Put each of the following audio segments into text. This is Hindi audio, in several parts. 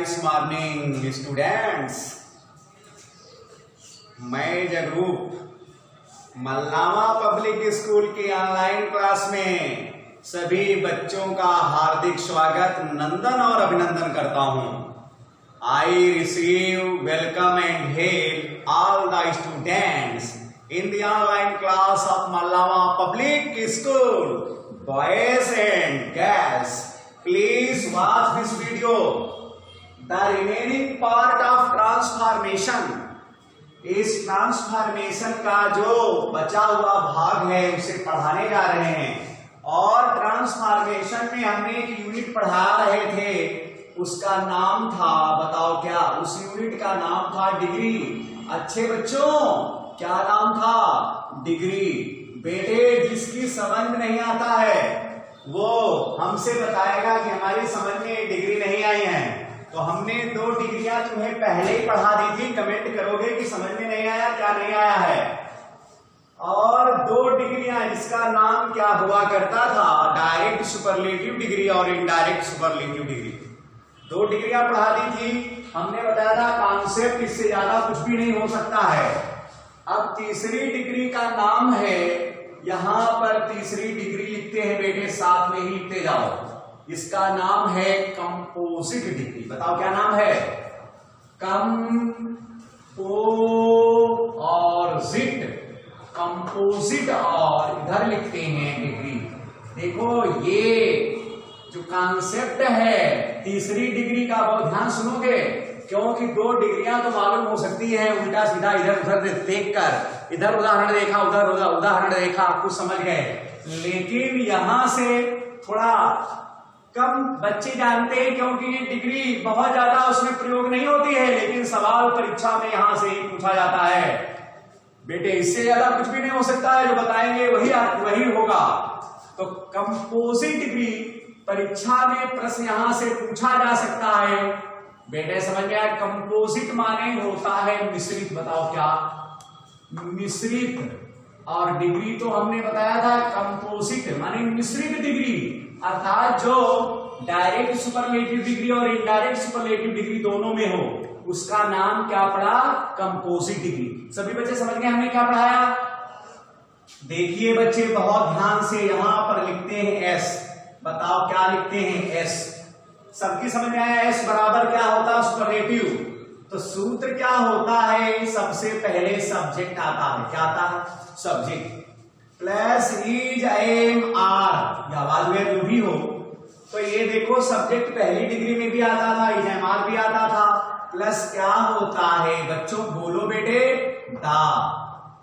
Nice morning students. मैं जगरूप मल्लामा पब्लिक स्कूल की ऑनलाइन क्लास में सभी बच्चों का हार्दिक स्वागत, नंदन और अभिनंदन करता हूं। I receive welcome and hell all the students in the online class of Mallama Public School. Boys and girls, please watch this video. The remaining part of transformation. इस ट्रांसफॉर्मेशन का जो बचा हुआ भाग है उसे पढ़ाने जा रहे हैं। और ट्रांसफॉर्मेशन में हमने एक यूनिट पढ़ा रहे थे, उसका नाम था, बताओ क्या? उस यूनिट का नाम था डिग्री। अच्छे बच्चों, क्या नाम था? डिग्री। बेटे, जिसकी समझ नहीं आता है वो हमसे बताएगा कि हमारी समझ में डिग्री नहीं आई है। तो हमने 2 डिग्रियां तुम्हें पहले ही पढ़ा दी थी। कमेंट करोगे कि समझ में नहीं आया, क्या नहीं आया है। और 2 डिग्रियां जिसका नाम क्या हुआ करता था? डायरेक्ट सुपरलेटिव डिग्री और इनडायरेक्ट सुपरलेटिव डिग्री। 2 डिग्रियां पढ़ा दी थी। हमने बताया था कॉन्सेप्ट इससे ज्यादा कुछ भी नहीं हो सकता है। अब तीसरी डिग्री का नाम है, यहां पर तीसरी डिग्री लिखते हैं बेटे, साथ में ही लिखते जाओ। इसका नाम है कंपोजिट डिग्री। बताओ क्या नाम है? कंपोजिट और इधर लिखते हैं डिग्री। देखो, ये जो कॉन्सेप्ट है तीसरी डिग्री का, बहुत ध्यान सुनोगे, क्योंकि 2 डिग्रियां तो मालूम हो सकती है उल्टा सीधा इधर उधर देखकर। इधर उदाहरण देखा, उधर उदाहरण देखा, कुछ समझ गए। लेकिन यहां से थोड़ा कम बच्चे जानते हैं, क्योंकि ये डिग्री बहुत ज्यादा उसमें प्रयोग नहीं होती है, लेकिन सवाल परीक्षा में यहां से ही पूछा जाता है। बेटे, इससे ज्यादा कुछ भी नहीं हो सकता है, जो बताएंगे वही होगा। तो कंपोजिट डिग्री परीक्षा में प्रश्न यहां से पूछा जा सकता है। बेटे, समझ में आया? कंपोजिट माने होता है मिश्रित। बताओ क्या? मिश्रित। और डिग्री तो हमने बताया था कंपोजिट माने मिश्रित डिग्री, अर्थात जो डायरेक्ट सुपरलेटिव डिग्री और इनडायरेक्ट सुपरलेटिव डिग्री दोनों में हो, उसका नाम क्या पड़ा? Composite degree. सभी बच्चे समझ गए हमने क्या पढ़ाया? देखिए बच्चे, बहुत ध्यान से, यहां पर लिखते हैं एस। बताओ क्या लिखते हैं? एस। सबकी समझ में आया? एस बराबर क्या होता है? सुपरलेटिव। तो सूत्र क्या होता है? सबसे पहले सब्जेक्ट आता है। क्या आता है? Subject plus is am are, या आवाज में जो भी हो। तो ये देखो, सब्जेक्ट पहली डिग्री में भी आता था, इज एम आर भी आता था। प्लस क्या होता है बच्चों? बोलो बेटे। दा।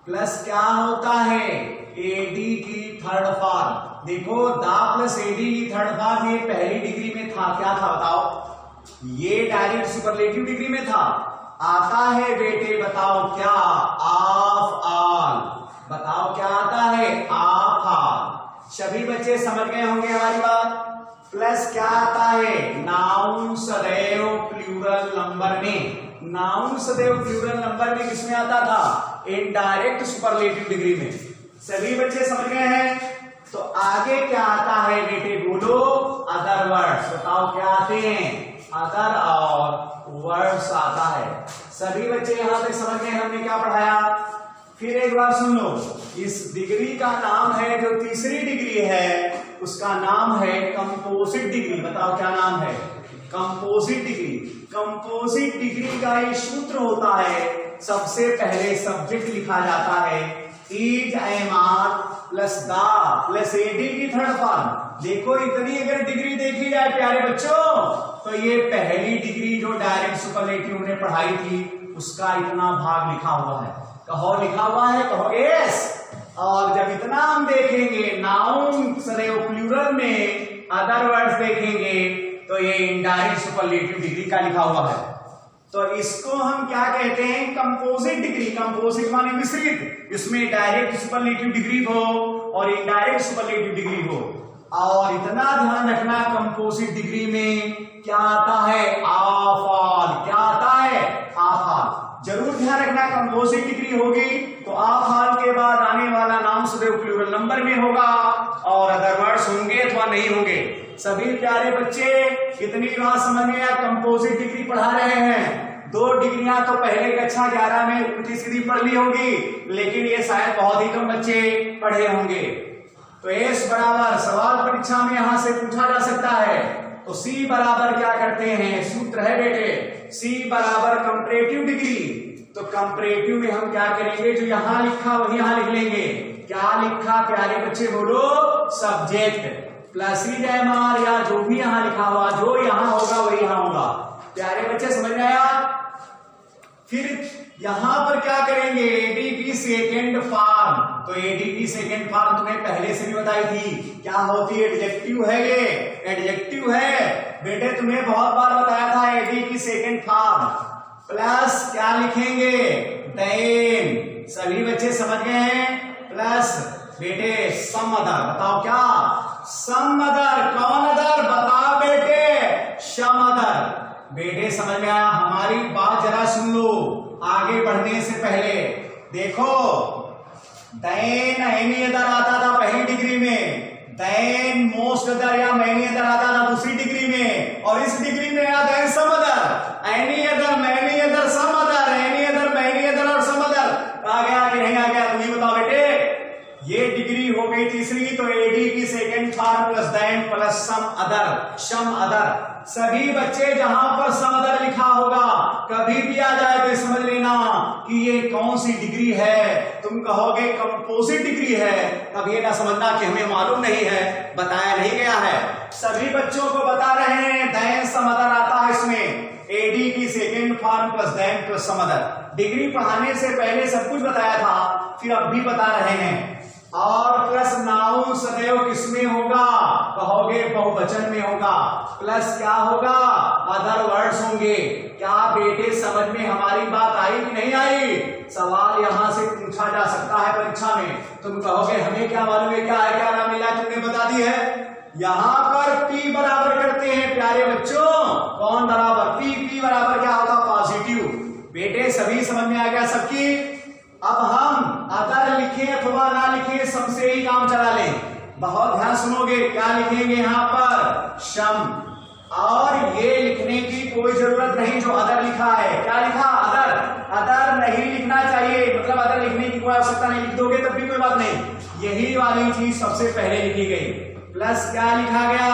प्लस क्या होता है? एडी की थर्ड फॉर्म। देखो, दा प्लस एडी की थर्ड फॉर्म ये पहली डिग्री में था। क्या था बताओ? ये डायरेक्ट सुपरलेटिव डिग्री में था। आता है बेटे, बताओ क्या? Of all. बताओ क्या आता है? Of all. सभी बच्चे समझ गए होंगे हमारी बात। प्लस क्या आता है? नाउन सदैव प्लूरल नंबर में। नाउन सदैव प्लूरल नंबर में किसमें आता था? इनडायरेक्ट सुपरलेटिव डिग्री में। सभी बच्चे समझ गए हैं। तो आगे क्या आता है बेटे? बोलो। Other words. बताओ क्या आते हैं? अदर और वर्ड्स आता है। सभी बच्चे यहां तक समझ गए हमने क्या पढ़ाया? फिर एक बार सुन लो। इस डिग्री का नाम है, जो तीसरी डिग्री है, उसका नाम है कंपोजिट डिग्री। बताओ क्या नाम है? Composite degree. कंपोजिट डिग्री का ये सूत्र होता है, सबसे पहले सब्जेक्ट लिखा जाता है, इज एम आर प्लस दा प्लस एडी की थर्ड फॉर्म। देखो, इतनी अगर डिग्री देखी जाए प्यारे बच्चों, तो ये पहली डिग्री जो डायरेक्ट सुपरलेटिव ने पढ़ाई थी, उसका इतना भाग लिखा हुआ है। कहो लिखा हुआ है, कहो यस। और जब इतना हम देखेंगे नाउन सदैव प्लूरल में, अदर वर्ड्स देखेंगे, तो ये इनडायरेक्ट सुपरलेटिव डिग्री का लिखा हुआ है। तो इसको हम क्या कहते हैं? Composite degree. कंपोजिट माने मिश्रित, इसमें डायरेक्ट सुपरलेटिव डिग्री हो और इनडायरेक्ट सुपरलेटिव डिग्री हो। और इतना ध्यान रखना, कंपोजिट डिग्री में क्या आता है? Of all. क्या आता है? Of all. जरूर ध्यान रखना, कंपोजिट डिग्री होगी तो ऑफ ऑल के बाद आने वाला नाउन सदैव प्लूरल नंबर में होगा, और अदर वर्ड्स होंगे अथवा नहीं होंगे। सभी प्यारे बच्चे कितनी बात समझ में आया? कंपोजिट डिग्री पढ़ा रहे हैं। 2 डिग्रियां तो पहले कक्षा 11 में उल्टी सीधी पढ़ ली होगी, लेकिन ये शायद बहुत ही कम बच्चे पढ़े होंगे। तो S बराबर सवाल परीक्षा में यहां से पूछा जा सकता है। तो C बराबर क्या करते हैं? सूत्र है बेटे, C बराबर कंपैरेटिव डिग्री। तो कंपैरेटिव में हम क्या करेंगे? जो यहां लिखा वही यहां लिख लेंगे। क्या लिखा प्यारे बच्चे बोलो? सब्जेक्ट प्लस EMR या जो भी यहां लिखा हुआ, जो यहां होगा वही यहां होगा। प्यारे बच्चे समझ में आया? फिर यहां पर क्या करेंगे? ADP second form. तो एडीपी सेकेंड फॉर्म तुम्हें पहले से भी बताई थी, क्या होती है? एडजेक्टिव है, ये एडजेक्टिव है बेटे, तुम्हें बहुत बार बताया था। एडीपी सेकेंड फॉर्म प्लस क्या लिखेंगे? देन। सभी बच्चे समझ गए हैं? प्लस बेटे सम अदर। बताओ क्या? Some other. कौन अदर? बताओ बेटे, सम अदर। बेटे समझ में आया? हमारी बात जरा सुन लो आगे बढ़ने से पहले। देखो देन एनी अदर आता था पहली डिग्री में, देन मोस्ट अदर या मैनी अदर आता था दूसरी डिग्री में, और इस डिग्री में आता है some other. Any other, many other, some other, any other, many other और सम अदर। आ गया कि नहीं आ गया? तुम ही बताओ बेटे। ये डिग्री हो गई तीसरी। तो एडी की second form plus than plus some other, some other. सभी बच्चे जहां पर सम अदर लिखा होगा कभी भी आ जाए तो समझ लेना कि ये कौन सी डिग्री है। तुम कहोगे कंपोजिट डिग्री है, तब ये ना समझना कि हमें मालूम नहीं है, बताया नहीं गया है। सभी बच्चों को बता रहे हैं देन सम अदर आता है इसमें। एडी की second form plus than plus some other. Degree पढ़ाने से पहले सब कुछ बताया था, फिर अब भी बता रहे हैं। और प्लस नाउन सदैव किसमें होगा? कहोगे बहुवचन में होगा। प्लस क्या होगा? अदर वर्ड्स होंगे। क्या बेटे समझ में हमारी बात आई कि नहीं आई? सवाल यहां से पूछा जा सकता है परीक्षा में। तुम कहोगे हमें क्या मालूम है क्या है क्या ना मिला, तुमने बता दी है। यहां पर P बराबर करते हैं प्यारे बच्चों। कौन बराबर? P बराबर क्या होगा? पॉजिटिव। बेटे सभी समझ में आ गया सबकी? अब हम अदर लिखें अथवा ना लिखें, सबसे ही काम चला लें। बहुत ध्यान सुनोगे। क्या लिखेंगे यहां पर? शम। और ये लिखने की कोई जरूरत नहीं जो अदर लिखा है। क्या लिखा? अदर। अदर नहीं लिखना चाहिए, मतलब अदर लिखने की कोई आवश्यकता नहीं। लिख दोगे तब भी कोई बात नहीं। यही वाली चीज सबसे पहले लिखी गई। प्लस क्या लिखा गया?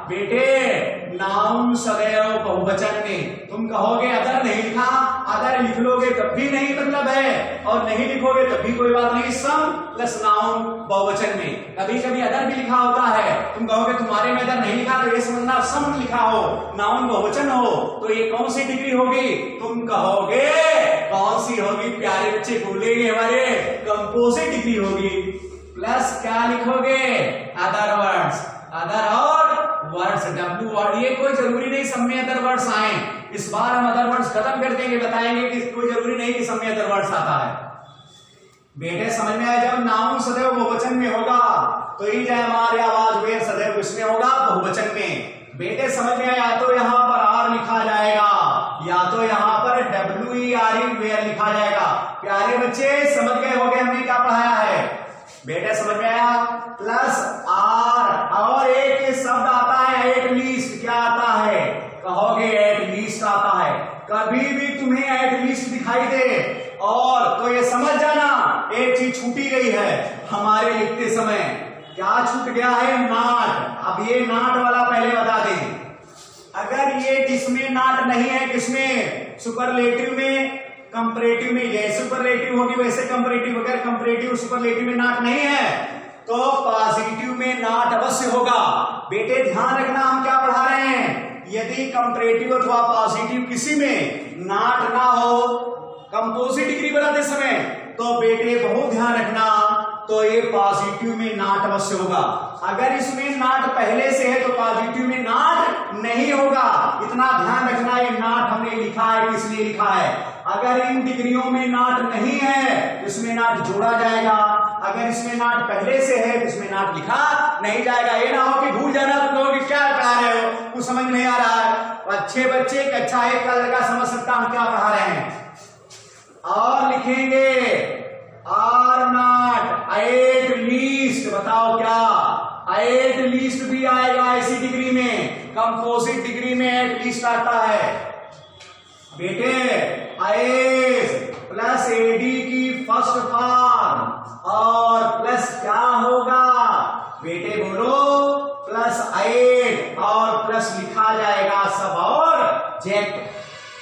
बेटे नाउन सदैव बहुवचन में। तुम कहोगे अदर नहीं लिखा, अदर लिख लोगे तब भी नहीं मतलब है, और नहीं लिखोगे तब भी कोई बात नहीं। सम प्लस नाउन बहुवचन में। कभी कभी अदर भी लिखा होता है, तुम कहोगे तुम्हारे में अदर नहीं लिखा, तो ये समझना सम लिखा हो, नाउन बहुवचन हो, तो ये कौन सी डिग्री होगी? तुम कहोगे कौन सी होगी? प्यारे बच्चे बोलेंगे हमारे कंपोजिट डिग्री होगी। प्लस क्या लिखोगे? Other words. अदर और वर्ड्स, डब्ल्यू वर्ड। ये कोई जरूरी नहीं सब में अदर वर्ड्स आए। इस बार हम अदर वर्ड्स खत्म कर देंगे, बताएंगे कि कोई जरूरी नहीं कि सब में अदर वर्ड्स आता है। बेटे समझ में आया? जब नाउन सदैव बहुवचन में होगा तो ही जाए हमारी आवाज वे सदैव इसमें होगा बहुवचन में। बेटे समझ में आया? तो यहां पर आर लिखा जाएगा, या तो यहां पर WERE वेयर लिखा जाएगा। प्यारे बच्चे समझ गए होंगे हमने क्या पढ़ाया है? बेटे समझ में आया? Plus are. और एक शब्द आता है एट लीस्ट। क्या आता है? कहोगे एट लीस्ट आता है। कभी भी तुम्हें एट लीस्ट दिखाई दे और तो ये समझ जाना एक चीज छूटी गई है हमारे लिखते समय। क्या छूट गया है? नाट। अब ये नाट वाला पहले बता दें। अगर ये जिसमें नाट नहीं है, किसमें? सुपरलेटिव में, कंपैरेटिव में। जैसे सुपरलेटिव होगी वैसे कंपैरेटिव। अगर कंपैरेटिव सुपरलेटिव में नाट नहीं है तो पॉजिटिव में नाट अवश्य होगा। बेटे ध्यान रखना हम क्या पढ़ा रहे हैं। यदि कंपैरेटिव अथवा पॉजिटिव किसी में नाट ना हो कंपोजिट डिग्री बनाते समय, तो बेटे बहुत ध्यान रखना, तो ये पॉजिटिव में नाट अवश्य होगा। अगर इसमें नाट पहले से है तो पॉजिटिव में नाट नहीं होगा। इतना ध्यान रखना। ये नाट हमने लिखा है, किस लिए लिखा है? अगर इन डिग्रियों में नाट नहीं है तो इसमें नाट जोड़ा जाएगा। अगर इसमें नाट पहले से है तो इसमें नाट लिखा नहीं जाएगा। ये ना हो कि भूल जाना तो कहोगे क्या पढ़ा रहे हो, कुछ समझ नहीं आ रहा है। अच्छे बच्चे कक्षा 1 का लड़का समझ सकता हम क्या पढ़ा रहे हैं। और लिखेंगे आर नॉट एट लीस्ट। बताओ क्या? एट लीस्ट भी आएगा इसी डिग्री में। कंपोजिट डिग्री में एटलीस्ट आता है बेटे आईएस प्लस एडी की फर्स्ट फॉर्म और प्लस क्या होगा बेटे बोलो प्लस 8 और प्लस लिखा जाएगा सब और जेट।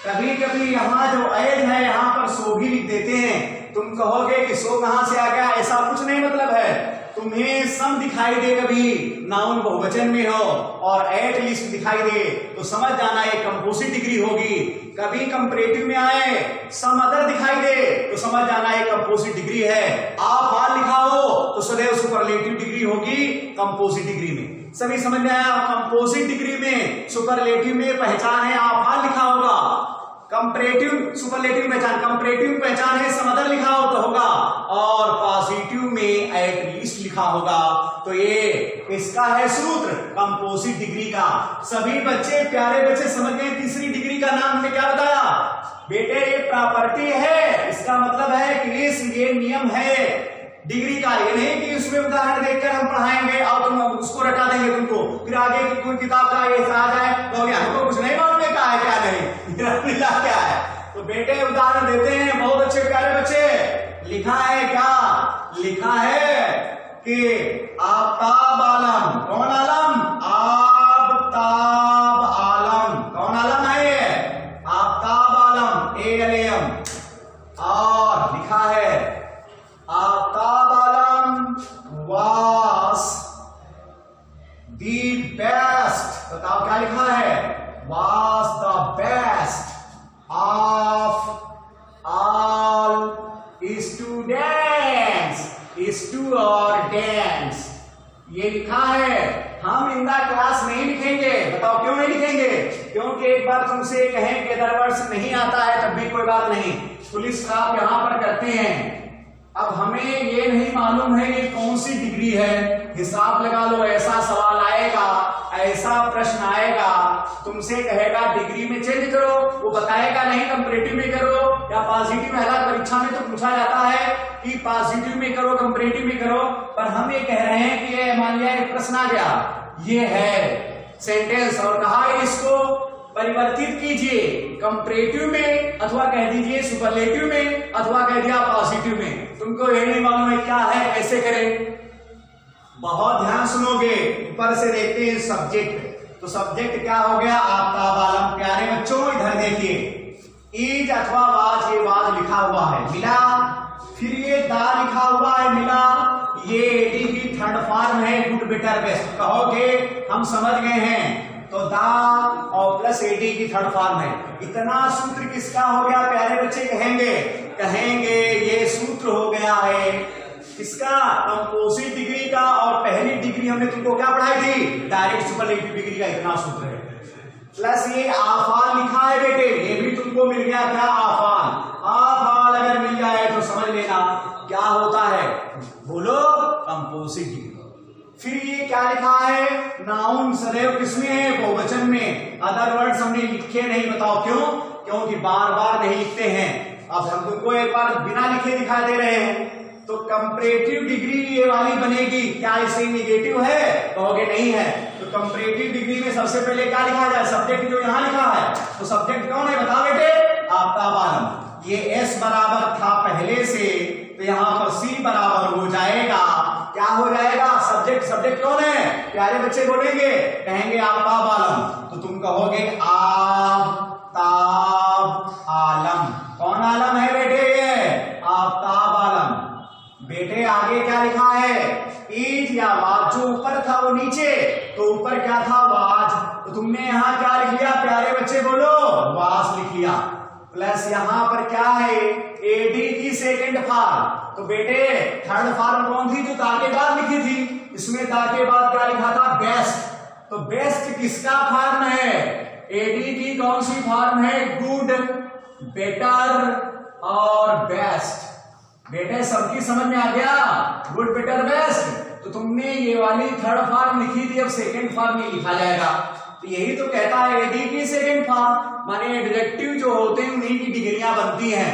कभी कभी यहाँ जो एड है यहाँ पर सो भी लिख देते हैं। तुम कहोगे कि सो कहां से आ गया, ऐसा कुछ नहीं मतलब है। तुम्हें सम दिखाई दे कभी नाउन बहुवचन में हो और एट लिस्ट दिखाई दे तो समझ जाना ये कंपोजिट डिग्री होगी। कभी कंपैरेटिव में आए सम अदर दिखाई दे तो समझ जाना ये कंपोजिट डिग्री है। आप हाल लिखा हो तो सदैव सुपरलेटिव डिग्री होगी कंपोजिट डिग्री में। सभी समझ में आया। कंपोजिट डिग्री में सुपरलेटिव में पहचान है आप हाल लिखा होगा, कंपैरेटिव सुपरलेटिव पहचान कंपैरेटिव पहचान है सम अदर लिखा हो तो होगा और पॉजिटिव में एट लीस्ट लिखा होगा। तो ये इसका है सूत्र कंपोजिट डिग्री का। सभी बच्चे प्यारे बच्चे समझ गए। तीसरी डिग्री का नाम हमने क्या बताया बेटे, ये प्रॉपर्टी है। इसका मतलब है कि ये नियम है डिग्री का। ये नहीं कि उसमें उदाहरण देखकर हम पढ़ाएंगे और तुम उसको रटा देंगे तुमको, फिर आगे की कोई किताब का ये आ जाए तो हमको कुछ नहीं मालूम है क्या है क्या नहीं क्या है। तो बेटे उदाहरण देते हैं बहुत अच्छे प्यारे बच्चे। लिखा है क्या, लिखा है कि आफ्ताब आलम, कौन आलम, आफ्ताब आलम, कौन आलम है ये, आफ्ताब आलम ALAM। और लिखा है आफ्ताब आलम was the best, बताओ क्या लिखा है, was the best of all students, ये लिखा है। हम इन द क्लास नहीं लिखेंगे, बताओ क्यों नहीं लिखेंगे, क्योंकि एक बार तुमसे कहें कि अदर वर्ड्स नहीं आता है तब भी कोई बात नहीं, पुलिस का आप यहां पर करते हैं। अब हमें ये नहीं मालूम है ये कौन सी डिग्री है, हिसाब लगा लो। ऐसा सवाल आएगा, ऐसा प्रश्न आएगा, तुमसे कहेगा डिग्री में चेंज करो, वो बताएगा नहीं कंपैरेटिव में करो या पॉजिटिव में। हालांकि परीक्षा में तो पूछा जाता है कि पॉजिटिव में करो कंपैरेटिव में करो, पर हम ये कह रहे हैं कि ये मान लिया एक प्रश्न आ गया, ये है सेंटेंस और कहा है इसको परिवर्तित कीजिए कंपैरेटिव में अथवा कह दीजिए सुपरलेटिव में अथवा कह दिया पॉजिटिव में। तुमको ये नहीं मालूम है क्या है, कैसे करें। बहुत ध्यान सुनोगे। ऊपर से देखते हैं सब्जेक्ट, तो सब्जेक्ट क्या हो गया आफ्ताब आलम। प्यारे बच्चों इधर देखिए, ईज अथवा वाज, ये वाज लिखा हुआ है मिला, फिर ये दा लिखा हुआ है मिला, ये एडी की थर्ड फॉर्म है गुड बेटर बेस्ट। कहोगे हम समझ गए हैं, तो दा और प्लस एडी की थर्ड फॉर्म है। इतना सूत्र किसका हो गया प्यारे बच्चे, कहेंगे ये सूत्र हो गया है किसका, कंपोजिट डिग्री का। और पहली डिग्री हमने तुमको क्या पढ़ाई थी, डायरेक्ट सुपरलेटिव डिग्री का इतना सूत्र है। प्लस ये आफाल लिखा है बेटे, ये भी तुमको मिल गया क्या, आफाल अगर मिल जाए तो समझ लेना क्या होता है, बोलो कंपोजिट डिग्री। फिर ये क्या लिखा है, नाउन सदैव किसमें है, बहुवचन में। अदर वर्ड्स हमने लिखे नहीं, बताओ क्यों, क्योंकि बार बार नहीं लिखते हैं। अब हम तुमको एक बार बिना लिखे दिखा दे रहे हैं। तो कंपैरेटिव डिग्री ये वाली बनेगी, क्या इसे नेगेटिव है, कहोगे नहीं है। तो कंपैरेटिव डिग्री में सबसे पहले क्या लिखा जाए, सब्जेक्ट जो यहाँ लिखा है, तो सब्जेक्ट कौन है बताओ बेटे, आफ्ताब आलम। ये एस बराबर था पहले से, तो यहाँ पर सी बराबर हो जाएगा, क्या हो जाएगा, सब्जेक्ट कौन है, प्यारे बच्चे बोलेंगे, कहेंगे आफ्ताब आलम, तो तुम कहोगे आफ्ताब आलम। कौन आलम है बेटे, ये आफ्ताब आलम। बेटे आगे क्या लिखा है, ईज या वाज, जो ऊपर था वो नीचे, तो ऊपर क्या था वाज, तो तुमने यहाँ क्या लिख लिया प्यारे बच्चे बोलो, वाज लिख लिया। प्लस यहाँ पर क्या है, एडी की सेकेंड फॉर्म, तो बेटे थर्ड फॉर्म कौन थी, जो दा के बाद लिखी थी, इसमें दा के बाद क्या लिखा था, बेस्ट। तो बेस्ट किसका फॉर्म है, एडी की कौन सी फॉर्म है, गुड बेटर और बेस्ट। बेटे सबकी समझ में आ गया, गुड बेटर बेस्ट। तो तुमने ये वाली थर्ड फॉर्म लिखी थी, अब सेकेंड फॉर्म नहीं लिखा जाएगा। तो यही तो कहता है एडी की सेकेंड फॉर्म, माने एडजेक्टिव जो होते हैं उन्हीं की डिग्रियां बनती हैं।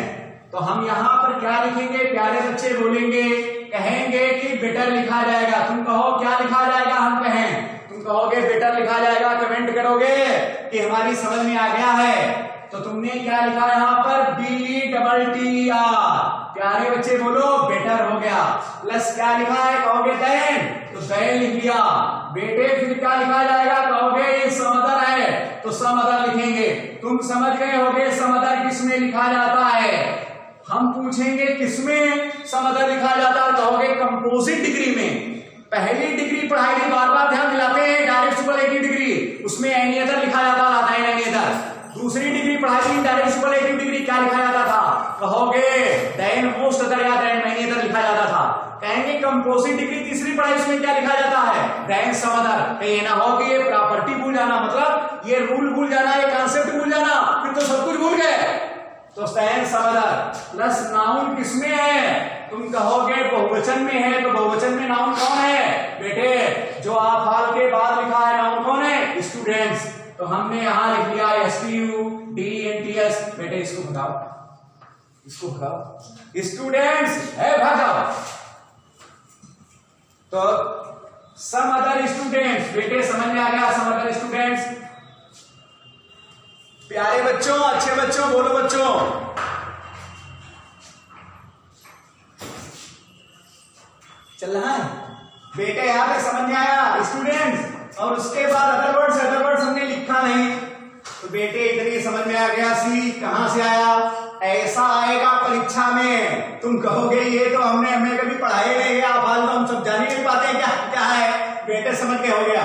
तो हम यहाँ पर क्या लिखेंगे प्यारे बच्चे बोलेंगे, कहेंगे कि बेटर लिखा जाएगा। तुम कहो क्या लिखा जाएगा, हम कहें, तुम कहोगे बेटर लिखा जाएगा, कमेंट करोगे कि हमारी समझ में आ गया है। तो तुमने क्या लिखा है यहाँ पर, BETTER। प्यारे बच्चे बोलो बेटर हो गया। प्लस क्या लिखा है, कहोगे देन, तो देन लिख लिया। बेटे फिर क्या लिखा जाएगा, कहोगे समअदर है तो समअदर लिखेंगे। तुम समझ गए होगे समअदर किसमें लिखा जाता है। हम पूछेंगे किसमें समअदर लिखा जाता है, कहोगे कंपोजिट डिग्री में। पहली डिग्री पढ़ाई थी, बार बार ध्यान दिलाते हैं, डायरेक्ट सुपरलेटिव डिग्री, उसमें एनी अदर लिखा जाता था, एनी अदर। दूसरी डिग्री पढ़ाई थी डायरेक्ट सुपरलेटिव डिग्री, क्या लिखा जाता था, कहोगे देन मोस्ट अदर या देन मेनी अदर लिखा जाता था। कहेंगे कंपोजिट डिग्री तीसरी पढ़ाई, उसमें क्या लिखा जाता है, देन सम अदर। कहीं ना हो कि ये प्रॉपर्टी भूल जाना, मतलब ये रूल भूल जाना, ये कॉन्सेप्ट भूल जाना, फिर तो सब कुछ भूल गए। तो than some other. Plus noun किसमें है, तुम कहोगे बहुवचन में है, तो बहुवचन में नाउन कौन है बेटे, जो आप हाल के बाद लिखा है नाउन कौन है, स्टूडेंट्स। तो हमने यहां लिख लिया STUDENTS। बेटे इसको भगाओ, इसको भगाओ, स्टूडेंट्स है भगाओ। तो सम अदर स्टूडेंट्स, बेटे समझ में आ गया, सम अदर स्टूडेंट्स। प्यारे बच्चों, अच्छे बच्चों, बोलो बच्चों, चल रहा है बेटे, यहां पे समझ में आया स्टूडेंट्स। और उसके बाद अदर वर्ड्स हमने लिखा नहीं, तो बेटे इतनी समझ में आ गया। सी कहां से आया, ऐसा आएगा परीक्षा में, तुम कहोगे ये तो हमें कभी पढ़ाए नहीं है, आप हाल तो हम सब जान ही नहीं पाते क्या क्या है। बेटे समझ के हो गया,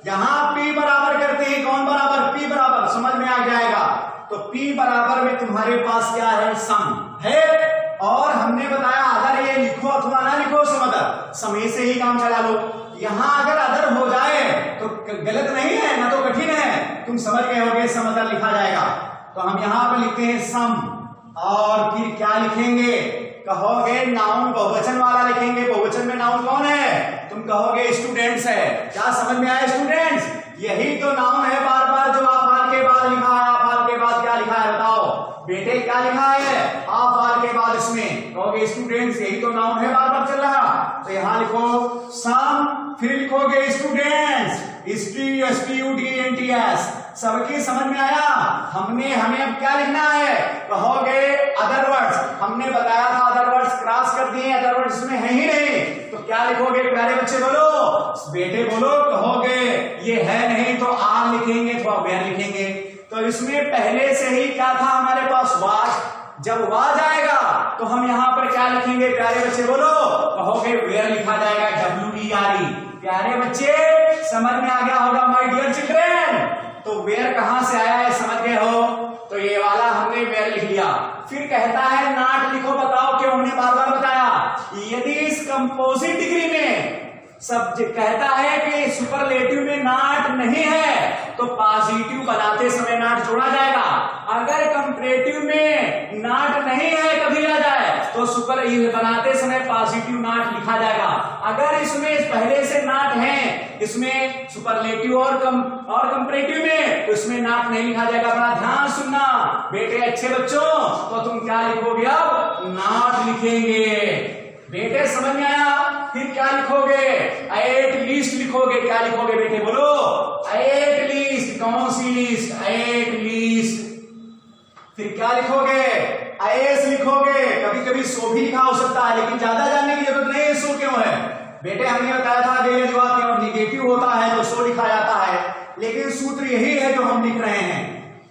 यहां P बराबर करते हैं, कौन बराबर, P बराबर, समझ में आ जाएगा। तो P बराबर में तुम्हारे पास क्या है, सम है। और हमने बताया अगर ये लिखो अथवा ना लिखो समअदर, समय से ही काम चला लो। यहां अगर अदर हो जाए तो गलत नहीं है ना, तो कठिन है, तुम समझ गए होगे, समअदर लिखा जाएगा। तो हम यहां पर लिखते हैं सम, और फिर क्या लिखेंगे, कहोगे नाउन बहुवचन वाला लिखेंगे। बहुवचन में नाउन कौन है, तुम कहोगे स्टूडेंट्स है। क्या समझ में आया स्टूडेंट्स, यही तो नाउन है बार बार जो आप हाल के बाद लिखा है। आप हाल के बाद क्या लिखा है बताओ बेटे, क्या लिखा है, आप हाल के बाद इसमें कहोगे स्टूडेंट्स, यही तो नाउन है बार बार चल रहा। तो यहां लिखो सम, फिर लिखोगे स्टूडेंट्स, STUDENTS। सबकी समझ में आया। हमें अब क्या लिखना है, कहोगे अदर वर्ड्स। हमने बताया था अदर वर्ड्स क्रॉस कर दिए, अदर वर्ड्स इसमें है ही नहीं, तो क्या लिखोगे प्यारे बच्चे बोलो, बेटे बोलो, कहोगे ये है नहीं तो आर लिखेंगे, तो वेयर लिखेंगे। तो इसमें पहले से ही क्या था हमारे पास, वाज। जब वाज आएगा तो हम यहां पर क्या लिखेंगे प्यारे बच्चे बोलो, कहोगे वेयर लिखा जाएगा, WERE। प्यारे बच्चे समझ में आ गया होगा माय डियर चिल्ड्रन। तो वेयर कहां से आया है समझ गए हो, तो ये वाला हमने वेयर लिख लिया। फिर कहता है नाट लिखो, बताओ क्यों, हमने बार बार बताया, यदि इस कंपोजिट डिग्री में सब कहता है कि सुपरलेटिव में नाट नहीं है तो पॉजिटिव बनाते समय नाट जोड़ा जाएगा। अगर कंपैरेटिव में नाट नहीं है कभी आ जाए तो सुपर बनाते समय पॉजिटिव नाट लिखा जाएगा। अगर इसमें पहले से नाट है, इसमें सुपरलेटिव और कंपैरेटिव में, तो इसमें नाट नहीं लिखा जाएगा। बड़ा ध्यान सुनना बेटे अच्छे बच्चों, तो तुम क्या लिखोगे, अब नाट लिखेंगे। बेटे समझ में आया। फिर क्या लिखोगे, एट लीस्ट लिखोगे। क्या लिखोगे बेटे बोलो, एट लीस्ट। कौन सी लिस्ट, एट लीस्ट। फिर क्या लिखोगे, एस लिखोगे। कभी कभी सो भी लिखा हो सकता है, लेकिन ज्यादा जानने की जरूरत नहीं है सो क्यों है। बेटे हमने बताया था बेजवाब और निगेटिव होता है तो सो लिखा जाता है, लेकिन सूत्र यही है जो हम लिख रहे हैं।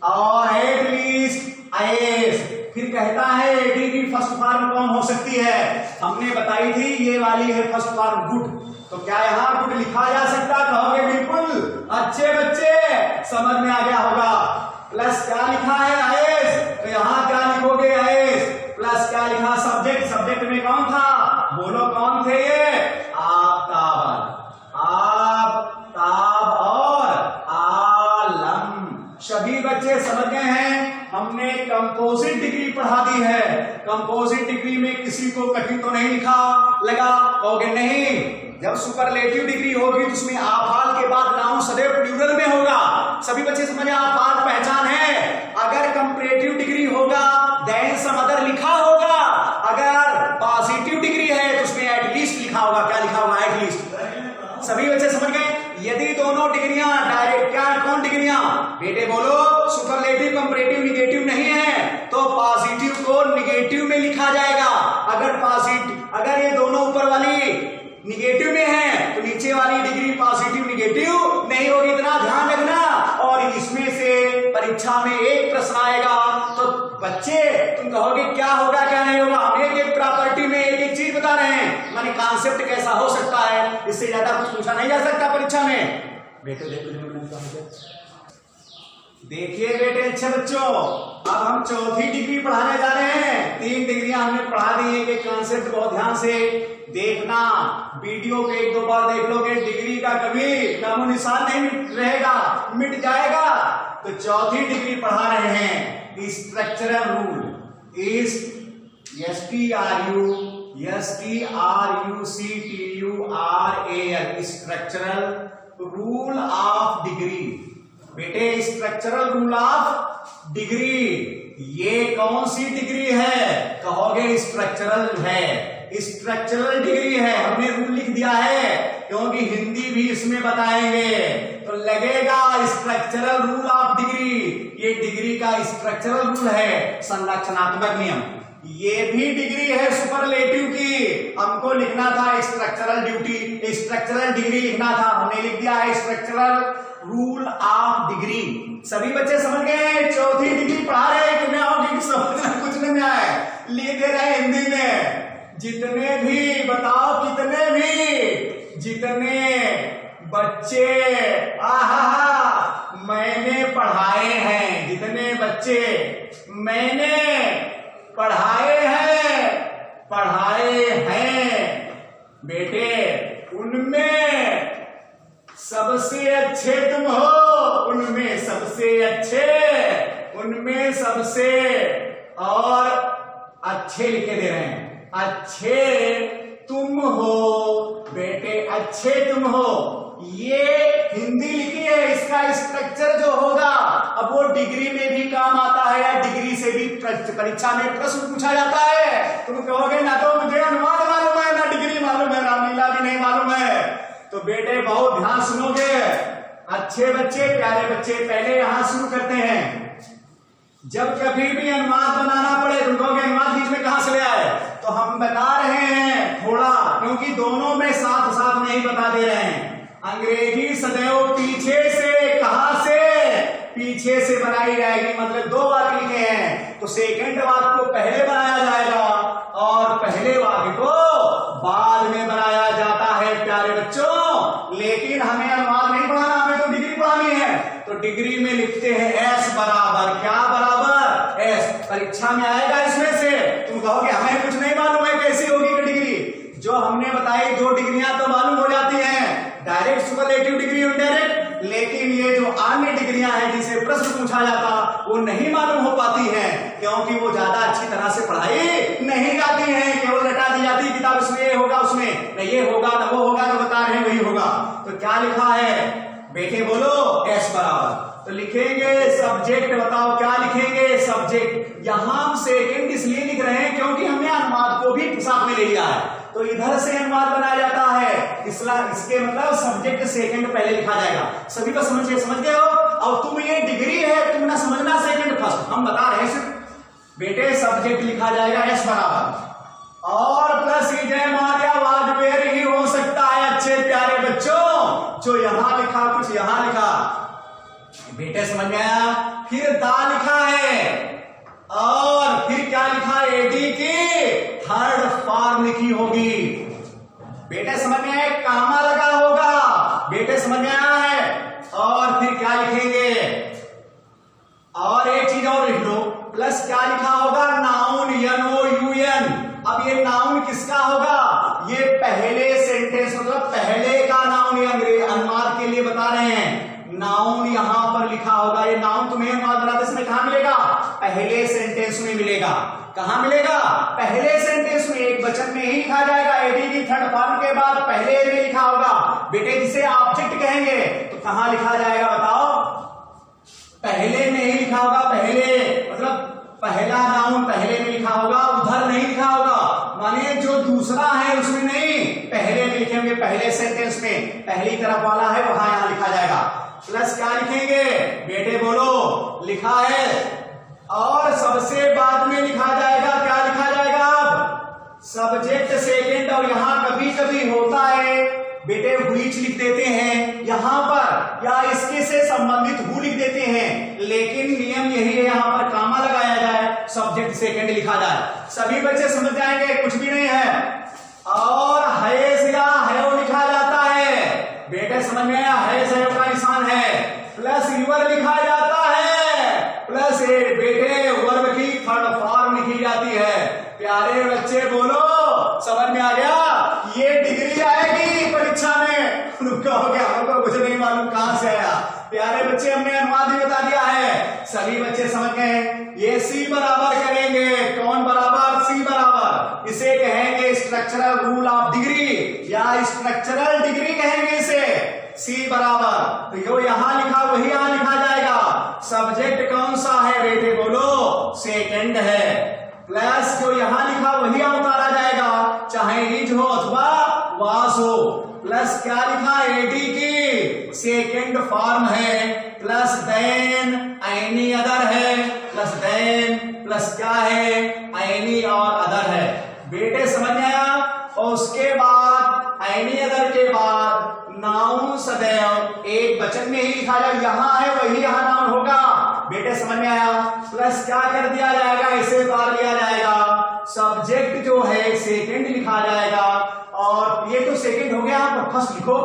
और एट लीस्ट एस। फिर कहता है एडी की फर्स्ट फॉर्म कौन हो सकती है, हमने बताई थी ये वाली है फर्स्ट फॉर्म गुड। तो क्या यहाँ गुड लिखा जा सकता, कहोगे बिल्कुल अच्छे बच्चे समझ में आ गया होगा। प्लस क्या लिखा है आएस, तो यहाँ क्या लिखोगे आएस। प्लस क्या लिखा सब्जेक्ट, सब्जेक्ट में कौन था बोलो, कौन थे ये, आफ्ताब। आफ्ताब और आलम। सभी बच्चे समझ गए हैं। हमने कंपोजिट डिग्री पढ़ा दी है। कंपोजिट डिग्री में किसी को कठिन तो नहीं लिखा लगा, कहोगे नहीं। जब सुपरलेटिव डिग्री होगी तो उसमें आभाल के बाद नाउन सदैव प्लूरल में होगा। सभी बच्चे समझे, आभाल पहचान है। अगर कंपैरेटिव डिग्री होगा देन सम अदर लिखा होगा। अगर पॉजिटिव डिग्री है तो उसमें एट लीस्ट लिखा होगा। क्या लिखा होगा, एट लीस्ट। सभी बच्चे समझ गए। यदि दोनों नेगेटिव में लिखा जाएगा। अगर ये दोनों ऊपर वाली निगेटिव में है तो नीचे वाली डिग्री पॉजिटिव निगेटिव नहीं होगी, इतना ध्यान रखना। और इसमें से परीक्षा में एक प्रश्न आएगा तो बच्चे तुम कहोगे क्या होगा क्या नहीं होगा, हम एक एक प्रॉपर्टी में एक एक चीज बता रहे हैं, माने कॉन्सेप्ट कैसा हो सकता है, इससे ज्यादा कुछ पूछा नहीं जा सकता परीक्षा में। बेटे देखिए बेटे अच्छे बच्चों, अब हम चौथी डिग्री पढ़ाने जा रहे हैं। 3 डिग्रियां हमने पढ़ा दी है कि कॉन्सेप्ट बहुत ध्यान से देखना, वीडियो को 1-2 बार देख लोगे, डिग्री का कभी नामो निशान नहीं रहेगा, मिट जाएगा। तो चौथी डिग्री पढ़ा रहे हैं structural rule, structural rule of degree. बेटे स्ट्रक्चरल रूल ऑफ डिग्री, ये कौन सी डिग्री है, कहोगे स्ट्रक्चरल है, स्ट्रक्चरल डिग्री है। हमने रूल लिख दिया है क्योंकि हिंदी भी इसमें बताएंगे, तो लगेगा स्ट्रक्चरल रूल ऑफ डिग्री, ये डिग्री का स्ट्रक्चरल रूल है, संरचनात्मक नियम। ये भी डिग्री है सुपरलेटिव की, हमको लिखना था स्ट्रक्चरल डिग्री लिखना था, हमने लिख दिया है स्ट्रक्चरल रूल ऑफ डिग्री। सभी बच्चे समझ गए हैं? चौथी डिग्री पढ़ा रहे हैं, तुम्हें और समझना कुछ नहीं आए, लिख दे रहे हैं हिंदी में। जितने भी बताओ, जितने बच्चे मैंने पढ़ाए हैं, जितने बच्चे मैंने पढ़ाए हैं बेटे, उनमें सबसे अच्छे तुम हो, उनमें सबसे और अच्छे लिखे दे रहे हैं, अच्छे तुम हो बेटे, अच्छे तुम हो। ये हिंदी लिखी है, इसका स्ट्रक्चर जो होगा, अब वो डिग्री में भी काम आता है या डिग्री से भी परीक्षा में प्रश्न पूछा जाता है। तुम कहोगे ना तो मुझे अनुवाद मालूम है, ना डिग्री मालूम है, रामलीला भी नहीं मालूम है, तो बेटे बहुत ध्यान सुनोगे। अच्छे बच्चे, प्यारे बच्चे, पहले यहां शुरू करते हैं। जब कभी भी अनुवाद बनाना पड़े तुम कहोगे अनुवाद बीच में कहां से ले आए, तो हम बता रहे हैं थोड़ा, क्योंकि दोनों में साथ साथ में ही बता दे रहे हैं। अंग्रेजी सदैव पीछे से बनाई जाएगी, मतलब 2 वाक्य लिखे हैं तो सेकंड वाक्य को पहले बनाया जाएगा और पहले वाक्य को बाद में बनाया जाता है प्यारे बच्चों। लेकिन हमें अनुवाद नहीं पढ़ाना, हमें तो डिग्री पढ़ानी है, तो डिग्री में लिखते हैं S बराबर, क्या बराबर S। परीक्षा में आएगा इसमें से, तुम कहोगे हमें कुछ नहीं मालूम है कैसी होगी डिग्री। जो हमने बताई 2 डिग्रियां तो मालूम हो जाती हैं, डायरेक्ट सुपरलेटिव डिग्री, इनडायरेक्ट। लेकिन ये जो अन्य डिग्रियां हैं जिसे प्रश्न पूछा जाता वो नहीं मालूम हो पाती हैं, क्योंकि वो ज्यादा अच्छी तरह से पढ़ाई नहीं जाती हैं, केवल रटा दी जाती किताब, इसमें ये होगा, उसमें न ये होगा न वो होगा, जो बता रहे हैं वही होगा। तो क्या लिखा है बेटे बोलो, S बराबर। तो लिखेंगे सब्जेक्ट, बताओ क्या लिखेंगे, सब्जेक्ट। यहां हम सेकंड इसलिए लिख रहे हैं क्योंकि हमने अनुवाद को भी साथ में ले लिया है, तो इधर से अनुवाद बनाया जाता है, इसके मतलब सब्जेक्ट सेकंड पहले लिखा जाएगा। सभी को समझ गए हो? और तुम ये डिग्री है, तुम ना समझना सेकंड फर्स्ट, हम बता रहे हैं सिर्फ। बेटे सब्जेक्ट लिखा जाएगा S बराबर, और प्लस जयमाल या वाजपेयी ही हो सकता है अच्छे प्यारे बच्चों, जो यहां लिखा कुछ यहां लिखा, बेटे समझ गया। फिर दा लिखा है और फिर क्या लिखा, एडी की थर्ड फॉर्म लिखी होगी, बेटे समझ में आया, कामा लगा होगा, बेटे समझ में आया है। और फिर क्या लिखेंगे, और एक चीज और लिख लो, प्लस क्या लिखा होगा, नाउन, NOUN। अब ये नाउन किसका होगा, ये पहले सेंटेंस, मतलब पहले का नाउन, ये अनुवाद के लिए बता रहे हैं, नाउन यहां पर लिखा होगा। ये नाउन तुम्हें अनुवाद बनाते समय कहां मिलेगा, पहले सेंटेंस में मिलेगा। कहां मिलेगा, पहले सेंटेंस में, एक वचन में ही लिखा जाएगा, एडी की थर्ड फॉर्म के बाद पहले में लिखा होगा। बेटे जिसे ऑब्जेक्ट कहेंगे तो कहां लिखा जाएगा बताओ, पहले में ही लिखा होगा, पहले मतलब पहला नाउन पहले में लिखा होगा, उधर नहीं लिखा होगा, माने जो दूसरा है उसमें नहीं, पहले में लिखेंगे, पहले सेंटेंस में पहली तरफ वाला है वहां यहां लिखा जाएगा। प्लस क्या लिखेंगे बेटे बोलो, लिखा है, और सबसे बाद में लिखा जाएगा, क्या लिखा सब्जेक्ट सेकंड, और यहां कभी कभी होता है बेटे व्हिच लिख देते हैं यहां पर, या इसके से संबंधित हु लिख देते हैं, लेकिन नियम यही है यहां पर कामा लगाया जाए, सब्जेक्ट सेकंड लिखा जाए। सभी बच्चे समझ जाएंगे, कुछ भी नहीं है। और हैज या हैव लिखा जाता है, बेटे समझ में आया, हैज हैव का निशान है, प्लस यूर लिखा जाता है, प्लस बेटे वर्ब की थर्ड फॉर्म लिखी जाती है। प्यारे बच्चे बोलो, समझ में आ गया? ये डिग्री आएगी परीक्षा में, कहोगे हमको कुछ नहीं मालूम कहां से आया। प्यारे बच्चे, हमने अनुवाद भी बता दिया है, सभी बच्चे समझ गए। ये सी बराबर करेंगे, कौन बराबर? सी बराबर। इसे कहेंगे स्ट्रक्चरल रूल ऑफ डिग्री, या स्ट्रक्चरल डिग्री कहेंगे इसे। सी बराबर, तो जो यहां लिखा वही यहां लिखा जाएगा। सब्जेक्ट कौन सा है बेटे बोलो? सेकंड है, प्लस जो यहां लिखा वही यहां उतारा जाएगा, चाहे इज हो अथवा वास हो। प्लस क्या लिखा? एडी की सेकंड फॉर्म है, प्लस देन एनी अदर है, प्लस देन प्लस क्या है? एनी और अदर है। बेटे समझ में आया? और उसके बाद एनी अदर के बाद नाउन सदैव एक वचन में ही लिखा जाए, यहां है वही यहां नाउन होगा। बेटे समझ में आया? प्लस क्या कर दिया जाएगा? इसे उतार लिया जाएगा, सब्जेक्ट जो है सेकंड लिखा जाएगा। और ये तो सेकंड हो गया, आप फर्स्ट लिखो,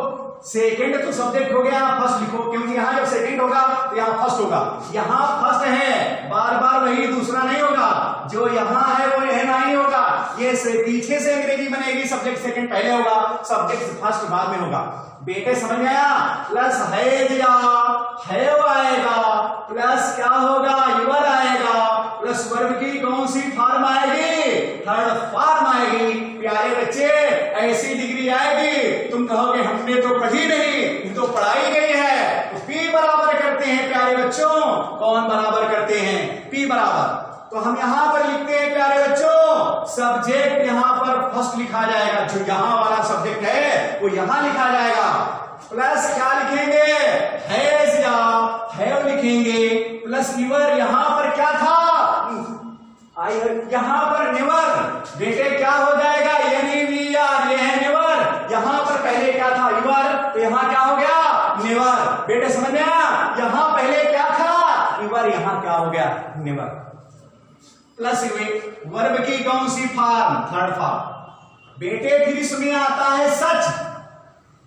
सेकंड तो सब्जेक्ट हो गया, फर्स्ट लिखो, क्योंकि यहां जब सेकंड होगा तो यहां फर्स्ट होगा। यहां फर्स्ट है, बार बार वही, दूसरा नहीं होगा, जो यहां है वो यहां नहीं होगा। ये से पीछे से अंग्रेजी बनेगी, सब्जेक्ट सेकंड पहले होगा, सब्जेक्ट फर्स्ट बाद में होगा। बेटे समझ में आया? प्लस हैज या हैव आएगा, प्लस क्या होगा? यूर आएगा, प्लस वर्ब की कौन सी फॉर्म आएगी? थर्ड फॉर्म आएगी। प्यारे बच्चे, ऐसी डिग्री आएगी तुम कहोगे हमने तो पढ़ी नहीं, ये तो पढ़ाई गई है। तो पी बराबर करते हैं प्यारे बच्चों, कौन बराबर करते हैं? पी बराबर। तो हम यहां पर लिखते हैं प्यारे बच्चों, सब्जेक्ट यहां पर फर्स्ट लिखा जाएगा, जो यहां वाला सब्जेक्ट है वो यहां लिखा जाएगा। प्लस क्या लिखेंगे? हैज या हैव लिखेंगे, प्लस यूर यहां पर क्या था? यहां पर नेवर। बेटे क्या हो जाएगा? NEVER, ये है नेवर। यहां पर पहले क्या था? यूर, तो यहां क्या हो गया? नेवर। बेटे समझ में आया? यहां पहले क्या था? यूर, यहां क्या हो गया? नेवर। प्लस वर्ब की कौन सी फॉर्म? Third form. बेटे फिर इसमें आता है सच,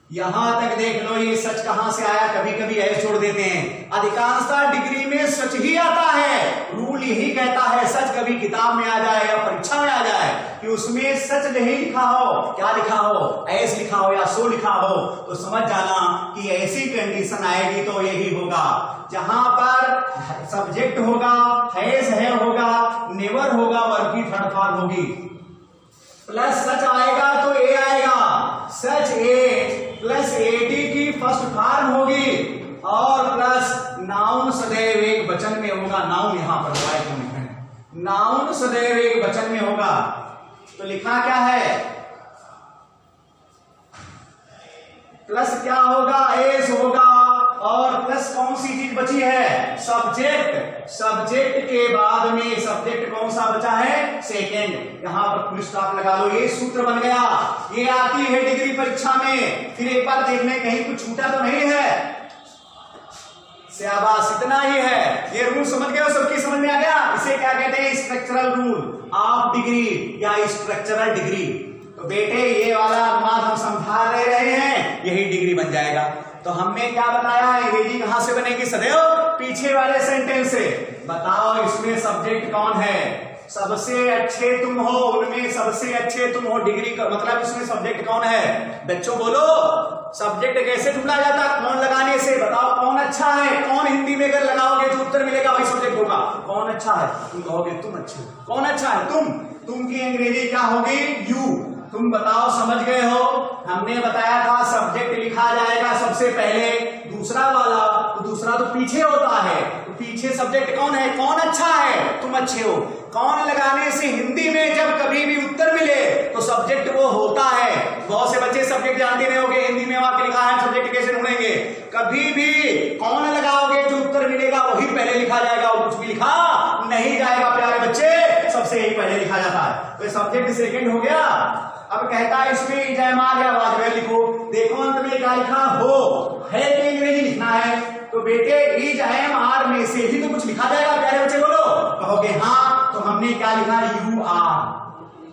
यहां तक देख लो, ये सच कहां से आया? कभी कभी ऐसे छोड़ देते हैं, अधिकांशतः डिग्री में सच ही आता है। रूल यही कहता है सच कभी किताब में आ जाए या परीक्षा में आ जाए कि उसमें सच नहीं लिखा हो, क्या लिखा हो? ऐस लिखा हो या सो लिखा हो, तो समझ जाना कि ऐसी कंडीशन आएगी तो यही होगा, जहां पर सब्जेक्ट होगा, हैज है होगा, नेवर होगा, वर्ब की थर्ड फॉर्म होगी। प्लस सच आएगा तो ए आएगा, सच ए, प्लस एडी की फर्स्ट फॉर्म होगी, और प्लस नाउन सदैव एक वचन में होगा। नाउन यहां पर लिखा है, नाउन सदैव एक वचन में होगा। तो लिखा क्या है? प्लस क्या होगा? एस होगा, और प्लस कौन सी चीज बची है? सब्जेक्ट। सब्जेक्ट के बाद में सब्जेक्ट कौन सा बचा है? सेकंड। यहां पर फुल स्टॉप लगा लो, ये सूत्र बन गया। ये आती है डिग्री परीक्षा में। फिर एक बार देखने कहीं कुछ छूटा तो नहीं है? शाबाश, इतना ही है। ये रूल समझ गए हो? सबकी समझ में आ गया? इसे क्या कहते हैं? स्ट्रक्चरल रूल ऑफ डिग्री या स्ट्रक्चरल डिग्री। तो बेटे ये वाला अनुवाद हम समझा रहे हैं, यही डिग्री बन जाएगा। तो हमने क्या बताया है? अंग्रेजी कहां से बनेगी? सदैव पीछे वाले सेंटेंस से। बताओ इसमें सब्जेक्ट कौन है? सबसे अच्छे तुम हो, उनमें सबसे अच्छे तुम हो। डिग्री का मतलब इसमें सब्जेक्ट कौन है? बच्चों बोलो, सब्जेक्ट कैसे ढूंढा जाता है? कौन लगाने से। बताओ कौन अच्छा है? कौन हिंदी में अगर लगाओगे जो उत्तर मिलेगा वही सब्जेक्ट होगा। कौन अच्छा है? तुम कहोगे तुम अच्छे हो। कौन अच्छा है? तुम की अंग्रेजी क्या होगी? यू। तुम बताओ समझ गए हो? हमने बताया था सब्जेक्ट लिखा जाएगा सबसे पहले, दूसरा वाला तो दूसरा तो पीछे होता है, तो पीछे सब्जेक्ट कौन है? कौन अच्छा है? तुम अच्छे हो। कौन लगाने से हिंदी में जब कभी भी उत्तर मिले तो सब्जेक्ट वो होता है। बहुत से बच्चे सब्जेक्ट जानते नहीं होंगे, हिंदी में वाक्य लिखा है, सब्जेक्ट कैसे ढूंढेंगे? कभी भी कौन लगाओगे जो उत्तर मिलेगा वही पहले लिखा जाएगा, और कुछ भी लिखा नहीं जाएगा। प्यारे बच्चे, सबसे यही पहले लिखा जाता है, तो सब्जेक्ट सेकंड हो गया। अब कहता है इसमें इज एम आर या वाज वेयर लिखो। देखो अंत में क्या लिखा, हो है के अंग्रेजी लिखना है, तो बेटे इज एम आर में से ही तो कुछ लिखा जाएगा। प्यारे बच्चे बोलो, कहोगे हाँ, तो हमने क्या लिखा, यू आर।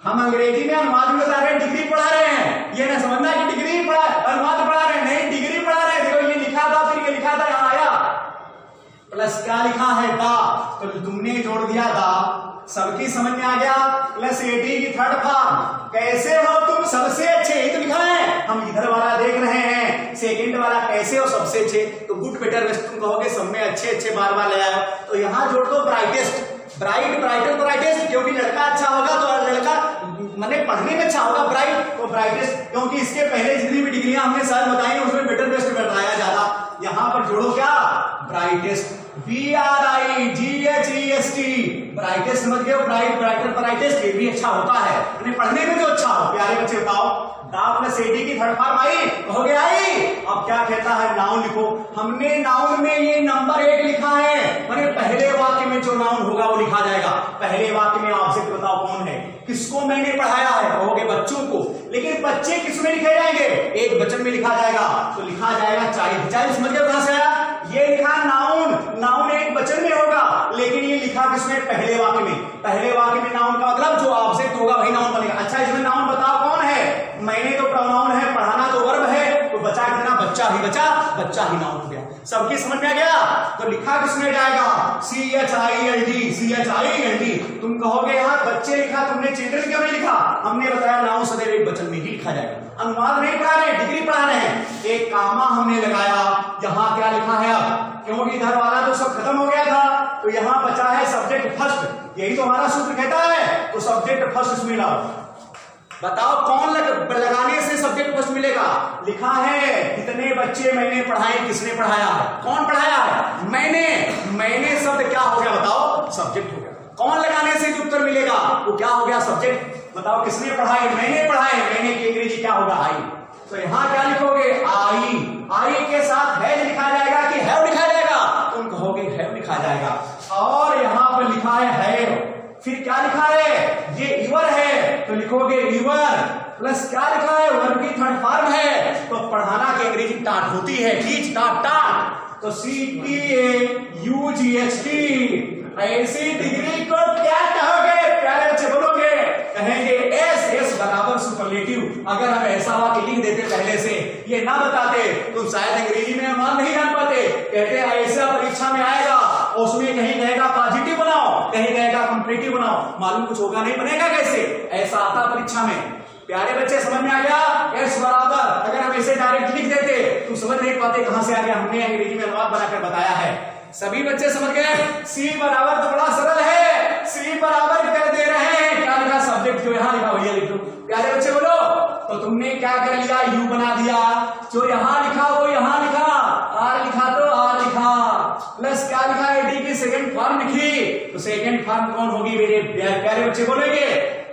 हम अंग्रेजी में अनुवाद भी बता रहे हैं, डिग्री पढ़ा रहे हैं, ये ना समझना कि डिग्री पढ़ा अनुवाद पढ़ा रहे हैं, नहीं डिग्री पढ़ा रहे हैं। देखो ये लिखा था, फिर ये लिखा था, यहाँ आया प्लस क्या लिखा है दा, तो तुमने जोड़ दिया दा, सबकी समझ में आ गया। प्लस एडी की थर्ड फॉर्म, कैसे हो तुम सबसे अच्छे, ये तो लिखा है। हम इधर वाला देख रहे हैं, सेकंड वाला कैसे हो सबसे अच्छे, तो गुड बेटर बेस्ट तुम कहोगे, सब में अच्छे अच्छे बार बार ले आए, तो यहाँ जोड़ दो ब्राइटेस्ट, ब्राइट ब्राइटर ब्राइटेस्ट, क्योंकि लड़का अच्छा होगा तो लड़का मैंने पढ़ने में अच्छा होगा, ब्राइट तो ब्राइटेस्ट, क्योंकि इसके पहले जितनी भी डिग्रियां हमने सर बताई उसमें बेटर बेस्ट बताया ज्यादा। यहाँ पर जोड़ो क्या, ब्राइटेस्ट, BRIGHEST, ब्राइटेस्ट समझ गए, ब्राइट ब्राइटर ब्राइटेस्ट, ये भी अच्छा होता है, पढ़ने में जो अच्छा हो। प्यारे बच्चे बताओ, दा प्लस एडी की थर्ड फॉर्म आई, कहोगे आई। अब क्या कहता है, नाउन लिखो। हमने नाउन में ये नंबर 1 लिखा है, मैंने पहले वाक्य में जो नाउन होगा वो लिखा जाएगा। पहले वाक्य में ऑब्जेक्ट बताओ कौन है, किसको मैंने पढ़ाया है, कहोगे बच्चों को। लेकिन बच्चे किसमें लिखे जाएंगे, एक वचन में लिखा जाएगा, तो लिखा जाएगा चाइल्ड। चाइल्ड समझ गए कहां से आया, ये लिखा नाउन, नाउन एक वचन में होगा, लेकिन ये लिखा किसमें, पहले वाक्य में। पहले वाक्य में नाउन का मतलब जो ऑब्जेक्ट होगा वही नाउन बनेगा। अच्छा इसमें नाउन बताओ कौन है, मैंने तो प्रोनाउन है, पढ़ाना तो वर्ब है, तो बचा कितना, बच्चा ही बचा, बच्चा ही नाउन हो गया। सबकी समझ में आ गया, तो लिखा किसमें जाएगा, CHILD, CHILD। तुम कहोगे यहाँ बच्चे लिखा, तुमने चिल्ड्रन क्यों नहीं लिखा, हमने बताया नाउन सदैव एक वचन में ही लिखा जाएगा। अनुवाद नहीं पढ़ा रहे, डिग्री पढ़ा रहे हैं, एक कामा हमने लगाया, यहाँ क्या लिखा है अब, क्योंकि इधर वाला तो सब खत्म हो गया था, तो यहाँ बचा है सब्जेक्ट फर्स्ट, यही तो हमारा सूत्र कहता है, तो सब्जेक्ट फर्स्ट इसमें लाओ। बताओ कौन लगाने से सब्जेक्ट फर्स्ट मिलेगा, लिखा है कितने बच्चे मैंने पढ़ाए, किसने पढ़ाया है, कौन पढ़ाया है, मैंने शब्द क्या हो गया बताओ, सब्जेक्ट हो गया। कौन लगाने से जो उत्तर मिलेगा वो क्या हो गया, सब्जेक्ट। बताओ किसने पढ़ाए, मैंने पढ़ाए, मैंने की अंग्रेजी क्या होगा, आई। तो यहाँ क्या लिखोगे, आई के साथ हैज लिखा जाएगा कि हैव लिखा जाएगा, तुम कहोगे हैव लिखा जाएगा। और यहाँ पर लिखा है हैव, फिर क्या लिखा है, ये ईवर है, तो लिखोगे ईवर, प्लस क्या लिखा है, वर्ब की थर्ड फॉर्म है, तो पढ़ाना की अंग्रेजी टाट होती है, टीच टाट, तो CTAUGHT। ऐसी डिग्री को क्या कहोगे, प्यारे बच्चे बोलोगे, कहेंगे एस बराबर सुपरलेटिव। अगर हम ऐसा वाक्य लिख देते पहले से, ये ना बताते, तुम शायद अंग्रेजी में अनुमान नहीं जान पाते। कहते हैं ऐसा परीक्षा में आएगा, उसमें कहीं कहेगा पॉजिटिव बनाओ, कहीं कहेगा कंपैरेटिव बनाओ, मालूम कुछ होगा नहीं, बनेगा कैसे, ऐसा आता परीक्षा में। प्यारे बच्चे समझ में आ गया, एस बराबर, अगर हम ऐसे डायरेक्ट लिख देते तुम समझ नहीं पाते कहां से आ गया, हमने अंग्रेजी में अनुवाद बनाकर बताया है। सभी बच्चे समझ गए, सी बराबर तो बड़ा सरल है, सी बराबर कर दे रहे हैं, क्या लिखा, सब्जेक्ट जो यहाँ लिखा भैया लिख दो। प्यारे बच्चे बोलो, तो तुमने क्या कर लिया, यू बना दिया, जो यहाँ लिखा वो यहाँ लिखा, आर लिखा तो आर लिखा, प्लस क्या लिखा है, डी की सेकंड फॉर्म लिखी, तो सेकंड फॉर्म कौन होगी मेरे प्यारे बच्चे बोलेंगे,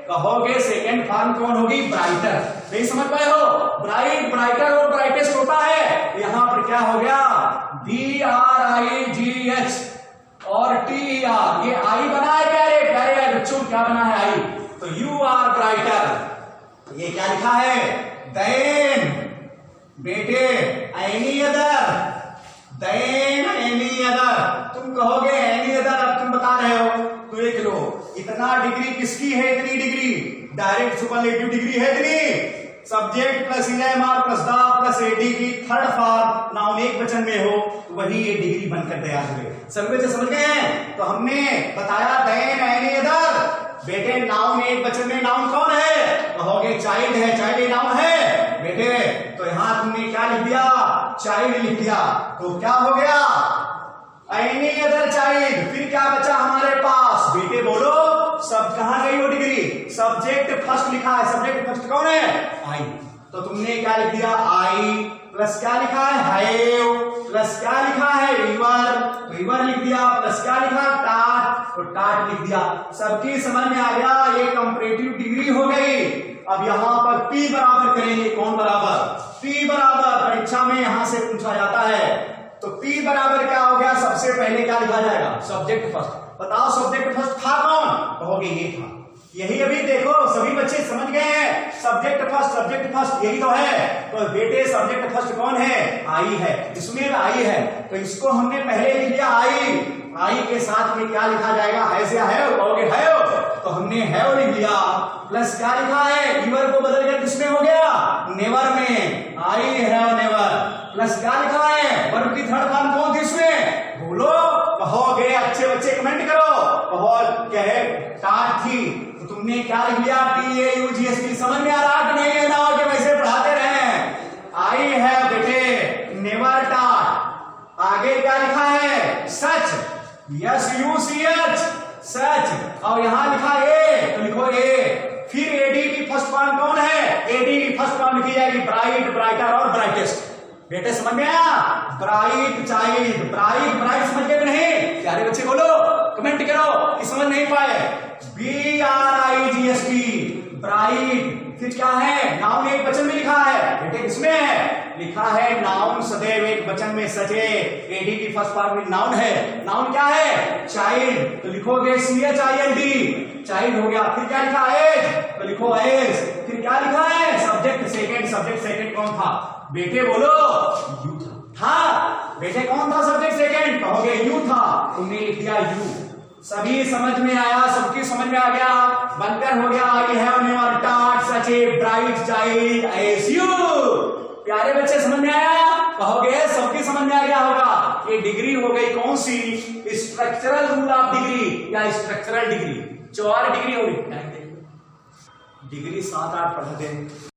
कहोगे सेकंड फॉर्म कौन होगी, ब्राइटर। नहीं समझ पाए हो, ब्राइट ब्राइटर और ब्राइटेस्ट होता है, यहाँ पर क्या हो गया, BRIGH और TER, ये आई बना है प्यारे प्यारे बच्चों, क्या बना है आई, तो यू आर ब्राइटर। ये क्या लिखा है, देन बेटे any other, than any other, तुम कहोगे एनी अदर, अब तुम बता रहे हो, तो एक लो, इतना डिग्री किसकी है, इतनी डिग्री डायरेक्ट सुपरलेटिव डिग्री है इतनी, सब्जेक्ट प्लस IMR प्लस दा प्लस एडी की थर्ड फॉर्म, नाउन एक वचन में हो, वही ये डिग्री बनकर तैयार हुए। सभी बच्चे समझ गए हैं, तो हमने बताया देन एनी अदर, बेटे नाउन एक वचन में, नाउन कौन है, कहोगे चाइल्ड है, चाइल्ड नाउन है बेटे, तो यहां तुमने क्या लिख दिया, चाइल्ड लिख दिया, तो क्या हो गया, एनी अदर चाइल्ड। फिर क्या बचा हमारे पास, बेटे बोलो, सब कहां गई वो डिग्री, सब्जेक्ट फर्स्ट लिखा है, सब्जेक्ट फर्स्ट कौन है, आई, तो तुमने क्या लिख दिया, आई, प्लस क्या लिखा है, हैव, प्लस क्या लिखा है, ईवर, तो ईवर लिख दिया, प्लस क्या लिखा, टाट, तो टाट लिख दिया। सबकी समझ में आ गया, ये कंपैरेटिव डिग्री हो गई। अब यहां पर P बराबर करेंगे, कौन बराबर, P बराबर, परीक्षा में यहां से पूछा जाता है, तो P बराबर क्या हो गया, सबसे पहले क्या लिखा जाएगा, सब्जेक्ट फर्स्ट। बताओ सब्जेक्ट फर्स्ट था कौन, कहोगे ये था। यही अभी देखो सभी बच्चे समझ गए हैं, सब्जेक्ट फर्स्ट यही तो है। तो बेटे सब्जेक्ट फर्स्ट कौन है? आई है, इसमें आई है, तो इसको हमने पहले लिख लिया आई के साथ में क्या लिखा जाएगा? हैज या हैव, कहोगे हैव, तो हमने हैव लिख लिया, प्लस क्या लिखा है? ईवर को बदल कर किसमें हो गया? नेवर में, आई हैव नेवर, प्लस क्या लिखा है? वर्ब की थर्ड फॉर्म कौन थी इसमें? बोलो, कहोगे अच्छे बच्चे कमेंट करो, कहो क्या है? टाट थी, तो तुमने क्या लिख लिया? TAUGHT। समझ में आ रहा कि नहीं? है ना कि वैसे पढ़ाते रहे। आई हैव बेटे नेवर टाट। आगे क्या लिखा है? सच, SUCH सच, और यहां लिखा ए, तो लिखो ए। फिर एडी की फर्स्ट फॉर्म कौन है? एडी की फर्स्ट फॉर्म लिखी जाएगी ब्राइट, ब्राइटर और ब्राइटेस्ट। बेटे समझ में आया? ब्राइट चाइल्ड, ब्राइट समझ गए नहीं? प्यारे बच्चे बोलो, कमेंट करो कि समझ नहीं पाए। BRIGST bright. फिर क्या है? नाउन एक वचन में लिखा है बेटे, किसमें है? लिखा है नाउन सदैव एक वचन में सचे। एडी की फर्स्ट फॉर्म में नाउन है। नाउन क्या है? चाइल्ड, तो लिखोगे CHILD, चाइल्ड हो गया। फिर क्या लिखा? एज, तो लिखो एज। फिर क्या लिखा है? सब्जेक्ट सेकंड कौन था? बेटे बोलो, यू था। बेटे कौन था सब्जेक्ट सेकंड? कहोगे यू था, तुमने लिख दिया यू। सभी समझ में आया? सबकी समझ में आ गया? बनकर हो गया आई have never taught such a bright child as you. प्यारे बच्चे समझ में आया? कहोगे सबकी समझ में आ गया होगा। ये डिग्री हो गई कौन सी? स्ट्रक्चरल रूल ऑफ डिग्री या स्ट्रक्चरल डिग्री। 4 डिग्री हो गई। डिग्री 7-8 पढ़ते हैं।